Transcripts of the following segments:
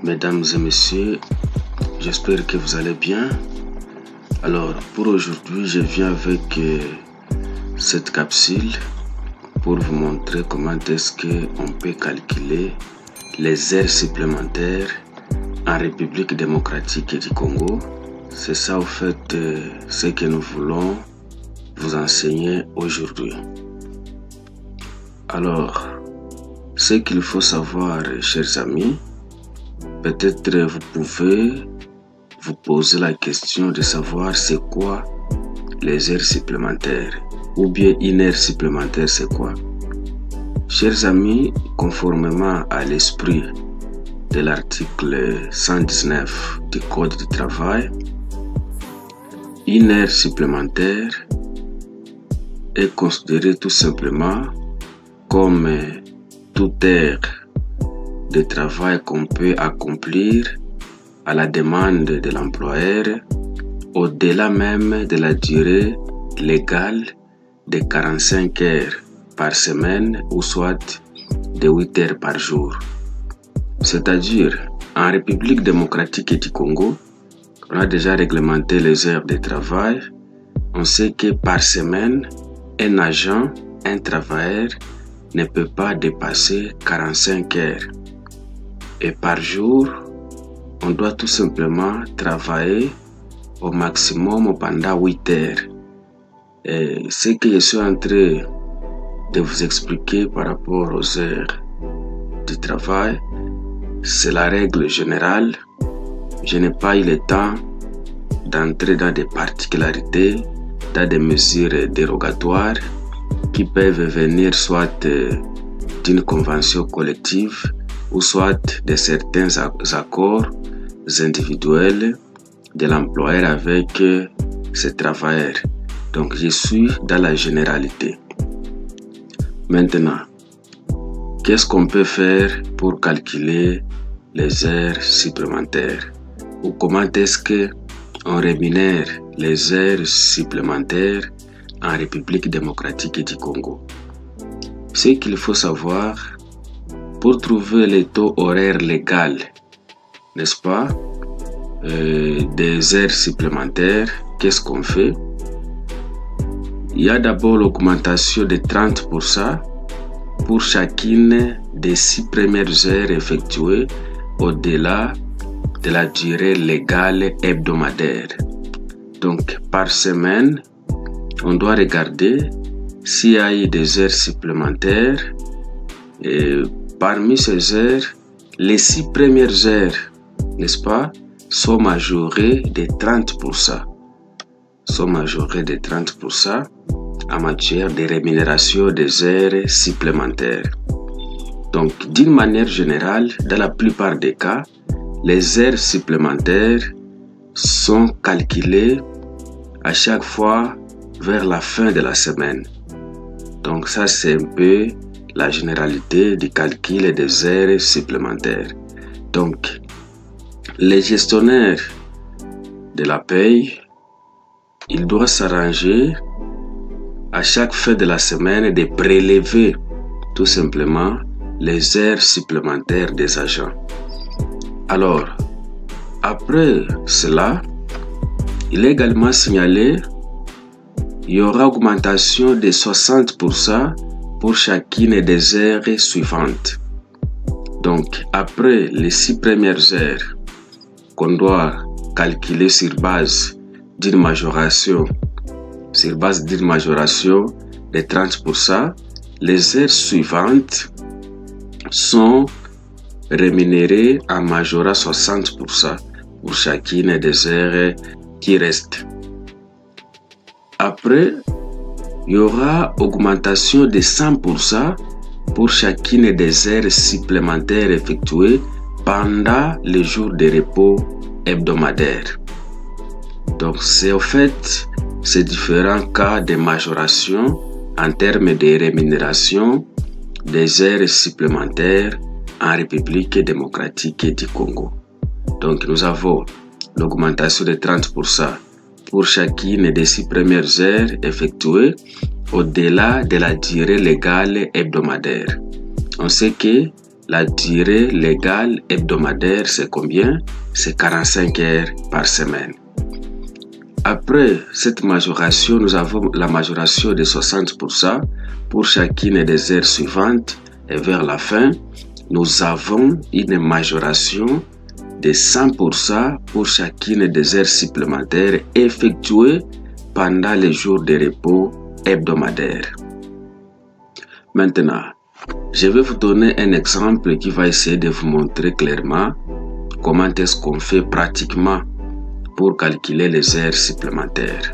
Mesdames et messieurs, j'espère que vous allez bien. Alors, pour aujourd'hui, je viens avec cette capsule pour vous montrer comment est-ce qu'on peut calculer les heures supplémentaires en République démocratique du Congo. C'est ça, au fait, ce que nous voulons vous enseigner aujourd'hui. Alors, ce qu'il faut savoir, chers amis, peut-être vous pouvez vous poser la question de savoir c'est quoi les heures supplémentaires ou bien une heure supplémentaire c'est quoi. Chers amis, conformément à l'esprit de l'article 119 du Code du travail, une heure supplémentaire est considérée tout simplement comme toute heure de travail qu'on peut accomplir à la demande de l'employeur au-delà même de la durée légale de 45 heures par semaine ou soit de 8 heures par jour. C'est-à-dire, en République démocratique du Congo, on a déjà réglementé les heures de travail. On sait que par semaine, un agent, un travailleur ne peut pas dépasser 45 heures. Et par jour, on doit tout simplement travailler au maximum pendant 8 heures. Et ce que je suis en train de vous expliquer par rapport aux heures de travail, c'est la règle générale. Je n'ai pas eu le temps d'entrer dans des particularités, dans des mesures dérogatoires qui peuvent venir soit d'une convention collective ou soit de certains accords individuels de l'employeur avec ses travailleurs. Donc je suis dans la généralité. Maintenant, qu'est-ce qu'on peut faire pour calculer les heures supplémentaires? Ou comment est-ce qu'on rémunère les heures supplémentaires en République démocratique du Congo? Ce qu'il faut savoir, pour trouver le taux horaire légal, n'est-ce pas, des heures supplémentaires, qu'est-ce qu'on fait? Il y a d'abord l'augmentation de 30% pour chacune des 6 premières heures effectuées au-delà de la durée légale hebdomadaire. Donc, par semaine, on doit regarder s'il y a eu des heures supplémentaires. Et parmi ces heures, les 6 premières heures, n'est-ce pas, sont majorées de 30%. Sont majorées de 30% en matière de rémunération des heures supplémentaires. Donc, d'une manière générale, dans la plupart des cas, les heures supplémentaires sont calculées à chaque fois vers la fin de la semaine. Donc, ça, c'est un peu la généralité du calcul des heures supplémentaires. Donc, les gestionnaires de la paye, ils doivent s'arranger à chaque fin de la semaine de prélever tout simplement les heures supplémentaires des agents. Alors, après cela, il est également signalé qu'il y aura augmentation de 60% pour chacune des heures suivantes. Donc, après les 6 premières heures qu'on doit calculer sur base d'une majoration, de 30%, les heures suivantes sont rémunérées en majorant 60% pour chacune des heures qui restent. Après, il y aura augmentation de 100% pour chacune des heures supplémentaires effectuées pendant les jours de repos hebdomadaires. Donc, c'est au fait ces différents cas de majoration en termes de rémunération des heures supplémentaires en République démocratique du Congo. Donc, nous avons l'augmentation de 30% pour chacune des 6 premières heures effectuées au-delà de la durée légale hebdomadaire. On sait que la durée légale hebdomadaire, c'est combien? C'est 45 heures par semaine. Après cette majoration, nous avons la majoration de 60% pour chacune des heures suivantes. Et vers la fin, nous avons une majoration de 100% pour chacune des heures supplémentaires effectuées pendant les jours de repos hebdomadaires. Maintenant, je vais vous donner un exemple qui va essayer de vous montrer clairement comment est-ce qu'on fait pratiquement pour calculer les heures supplémentaires.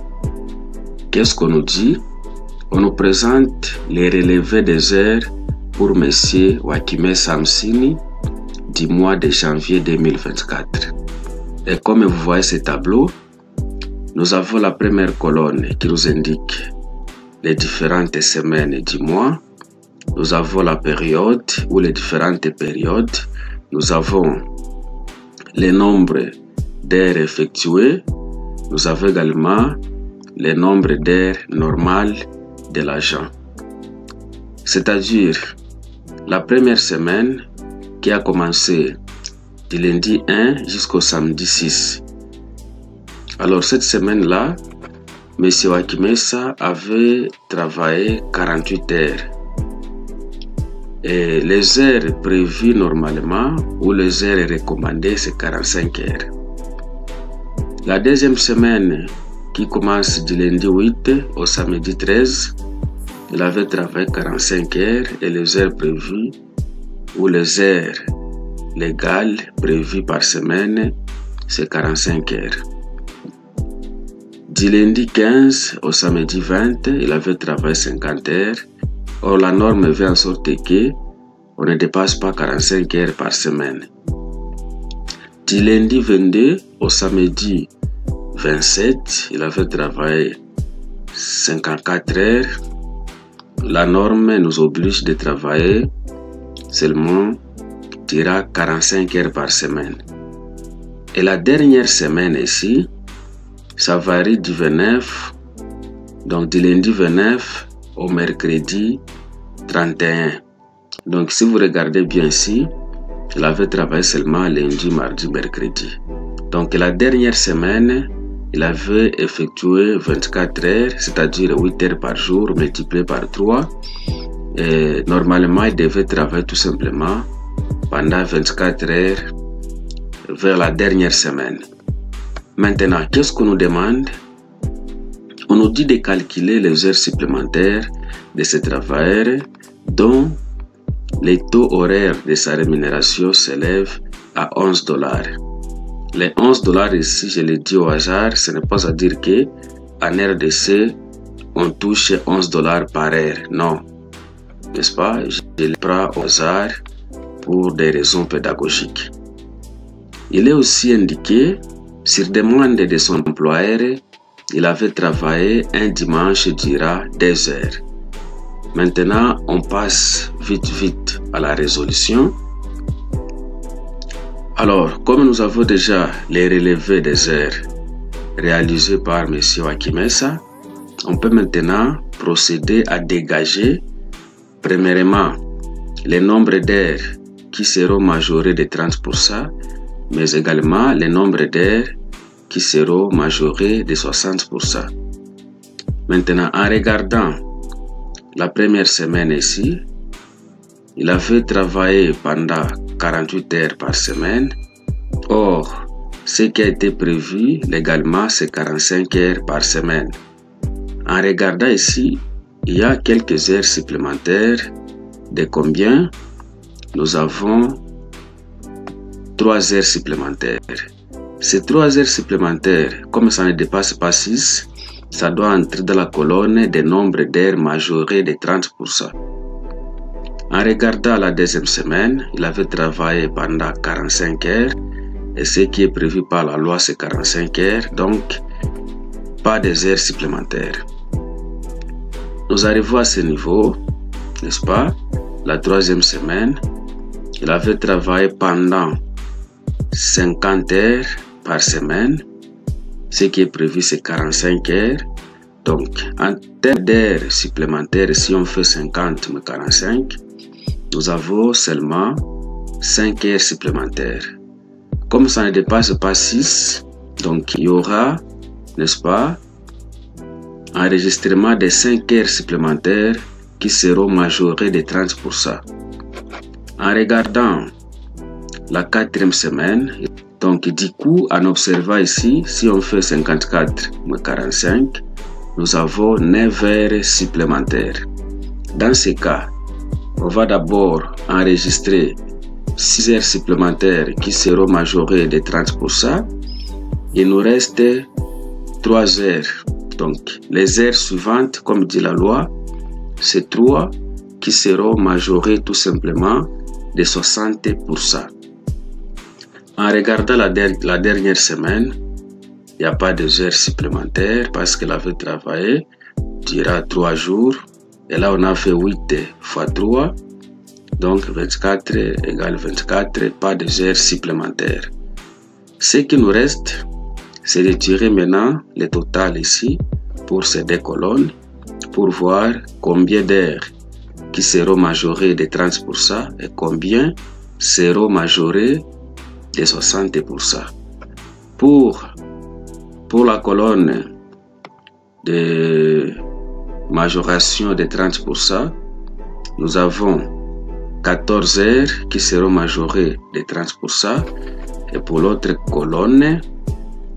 Qu'est-ce qu'on nous dit? On nous présente les relevés des heures pour M. Wakime Samsini du mois de janvier 2024. Et comme vous voyez ce tableau, nous avons la première colonne qui nous indique les différentes semaines du mois. Nous avons la période ou les différentes périodes. Nous avons le nombre d'heures effectuées. Nous avons également le nombre d'heures normales de l'agent. C'est-à-dire la première semaine qui a commencé du lundi 1 jusqu'au samedi 6. Alors cette semaine-là, M. Wakimesa avait travaillé 48 heures. Et les heures prévues normalement ou les heures recommandées, c'est 45 heures. La deuxième semaine qui commence du lundi 8 au samedi 13, il avait travaillé 45 heures et les heures prévues ou les heures légales prévues par semaine, c'est 45 heures. Du lundi 15 au samedi 20, il avait travaillé 50 heures. Or, la norme fait en sorte qu'on ne dépasse pas 45 heures par semaine. Du lundi 22 au samedi 27, il avait travaillé 54 heures. La norme nous oblige de travailler seulement 45 heures par semaine. Et la dernière semaine ici, ça varie du 29, donc du lundi 29 au mercredi 31. Donc si vous regardez bien ici, il avait travaillé seulement lundi, mardi, mercredi. Donc la dernière semaine, il avait effectué 24 heures, c'est-à-dire 8 heures par jour multiplié par 3. Et normalement, il devait travailler tout simplement pendant 24 heures vers la dernière semaine. Maintenant, qu'est-ce qu'on nous demande? On nous dit de calculer les heures supplémentaires de ce travailleur dont les taux horaires de sa rémunération s'élèvent à 11 $. Les 11 $ ici, je le dis au hasard, ce n'est pas à dire que en RDC, on touche 11 $ par heure. Non, n'est-ce pas? Je le prends au hasard pour des raisons pédagogiques. Il est aussi indiqué, sur demande de son employeur, il avait travaillé un dimanche durant 2 heures. Maintenant, on passe vite à la résolution. Alors, comme nous avons déjà les relevés des heures réalisés par M. Wakimesa, on peut maintenant procéder à dégager, premièrement, le nombre d'heures qui seront majorés de 30%, mais également le nombre d'heures qui seront majorés de 60%. Maintenant, en regardant la première semaine ici, il avait travaillé pendant 48 heures par semaine. Or, ce qui a été prévu légalement, c'est 45 heures par semaine. En regardant ici, il y a quelques heures supplémentaires. De combien? Nous avons 3 heures supplémentaires. Ces 3 heures supplémentaires, comme ça ne dépasse pas 6, ça doit entrer dans la colonne des nombres d'heures majorés de 30%. En regardant la deuxième semaine, il avait travaillé pendant 45 heures et ce qui est prévu par la loi c'est 45 heures, donc pas des heures supplémentaires. Nous arrivons à ce niveau, n'est-ce pas? La troisième semaine, il avait travaillé pendant 50 heures par semaine. Ce qui est prévu, c'est 45 heures. Donc, en termes d'heures supplémentaires, si on fait 50 mais 45, nous avons seulement 5 heures supplémentaires. Comme ça ne dépasse pas 6, donc il y aura, n'est-ce pas, enregistrement des 5 heures supplémentaires qui seront majorées de 30%. En regardant la 4e semaine, donc du coup, en observant ici, si on fait 54 moins 45, nous avons 9 heures supplémentaires. Dans ce cas, on va d'abord enregistrer 6 heures supplémentaires qui seront majorées de 30%. Il nous reste 3 heures. Donc, les heures suivantes, comme dit la loi, c'est 3 qui seront majorées tout simplement de 60%. En regardant la dernière semaine, il n'y a pas de heures supplémentaires parce qu'elle avait travaillé durant 3 jours. Et là, on a fait 8 fois 3. Donc, 24 égale 24, pas de heures supplémentaires. Ce qui nous reste, c'est de tirer maintenant le total ici pour ces 2 colonnes pour voir combien d'heures qui seront majorées de 30% et combien seront majorées de 60%. Pour la colonne de majoration de 30%, nous avons 14 heures qui seront majorées de 30%. Et pour l'autre colonne,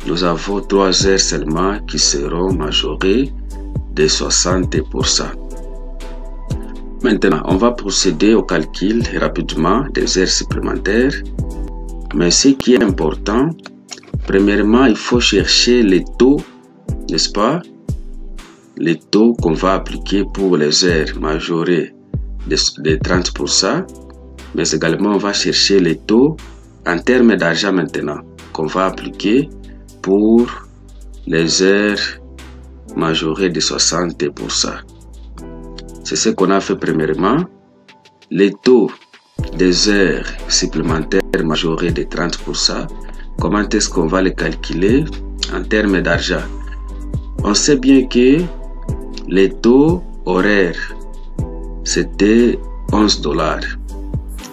nous avons 3 heures seulement qui seront majorées de 60%. Maintenant, on va procéder au calcul rapidement des heures supplémentaires. Mais ce qui est important, premièrement, il faut chercher les taux, n'est-ce pas? Les taux qu'on va appliquer pour les heures majorées de 30%. Mais également, on va chercher les taux en termes d'argent maintenant qu'on va appliquer pour les heures majorées de 60%. C'est ce qu'on a fait premièrement. Les taux des heures supplémentaires majorées de 30%. Comment est-ce qu'on va les calculer en termes d'argent? On sait bien que les taux horaires, c'était 11 $.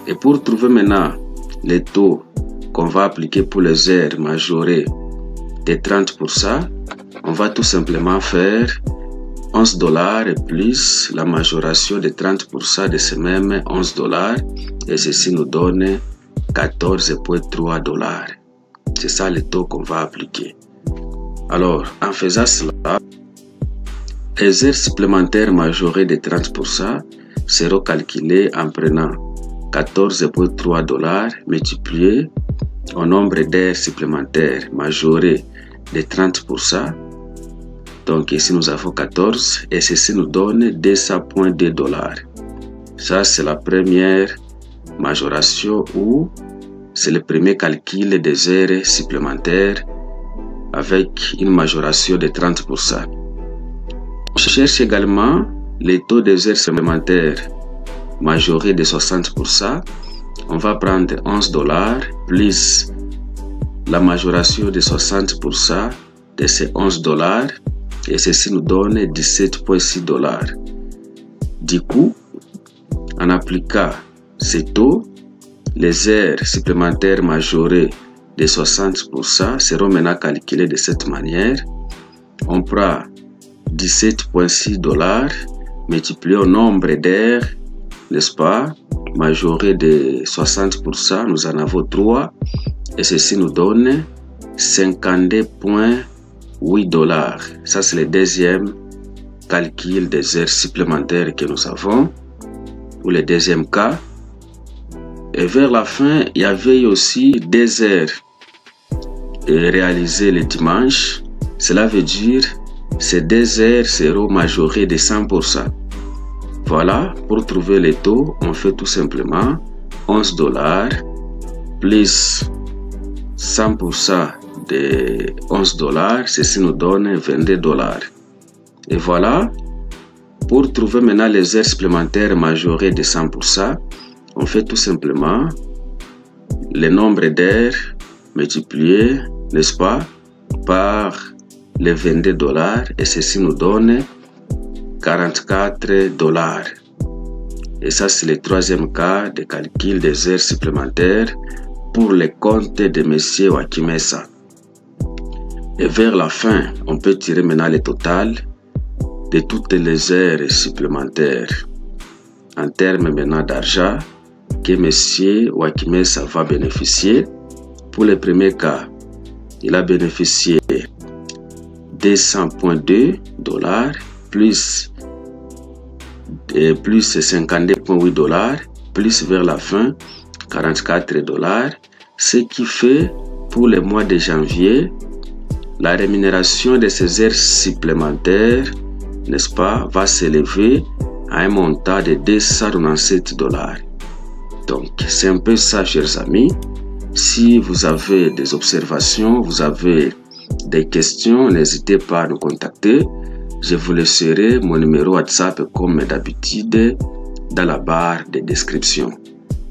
Et pour trouver maintenant les taux qu'on va appliquer pour les heures majorées de 30%, on va tout simplement faire 11 $ plus la majoration de 30% de ces mêmes 11 $. Et ceci nous donne 14,3 $. C'est ça le taux qu'on va appliquer. Alors, en faisant cela, les heures supplémentaires majorées de 30% seront calculées en prenant 14,3 $ multiplié au nombre d'heures supplémentaires majorées de 30%. Donc ici nous avons 14 et ceci nous donne 200,2 $. Ça c'est la première majoration ou c'est le premier calcul des heures supplémentaires avec une majoration de 30%. On cherche également les taux des heures supplémentaires majorées de 60%. On va prendre 11 $ plus la majoration de 60% de ces 11 $ et ceci nous donne 17,6 $. Du coup, en appliquant ces taux, les heures supplémentaires majorées de 60% seront maintenant calculées de cette manière. On prend 17,6 $ multiplié au nombre d'heures, n'est-ce pas, majorées de 60%, nous en avons 3 et ceci nous donne 52,8 $. Ça c'est le deuxième calcul des heures supplémentaires que nous avons pour le deuxième cas. Et vers la fin, il y avait aussi des heures réalisées le dimanche. Cela veut dire ces 2 heures seront majorées de 100%. Voilà, pour trouver les taux, on fait tout simplement 11 $ plus 100% de 11 $, ceci nous donne 22 $. Et voilà, pour trouver maintenant les heures supplémentaires majorées de 100%, on fait tout simplement le nombre d'heures multiplié, n'est-ce pas, par les 22 $ et ceci nous donne 44 $. Et ça, c'est le troisième cas de calcul des heures supplémentaires pour les comptes de M. Wakimesa. Et vers la fin, on peut tirer maintenant le total de toutes les heures supplémentaires en termes maintenant d'argent que M. Wakimesa va bénéficier. Pour le premier cas, il a bénéficié 200,2 $ plus 52,8 $, plus vers la fin 44 $, ce qui fait pour le mois de janvier la rémunération de ces heures supplémentaires, n'est-ce pas, va s'élever à un montant de 297 $. Donc c'est un peu ça, chers amis. Si vous avez des observations, vous avez des questions, n'hésitez pas à nous contacter. Je vous laisserai mon numéro WhatsApp comme d'habitude dans la barre de description.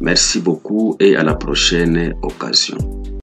Merci beaucoup et à la prochaine occasion.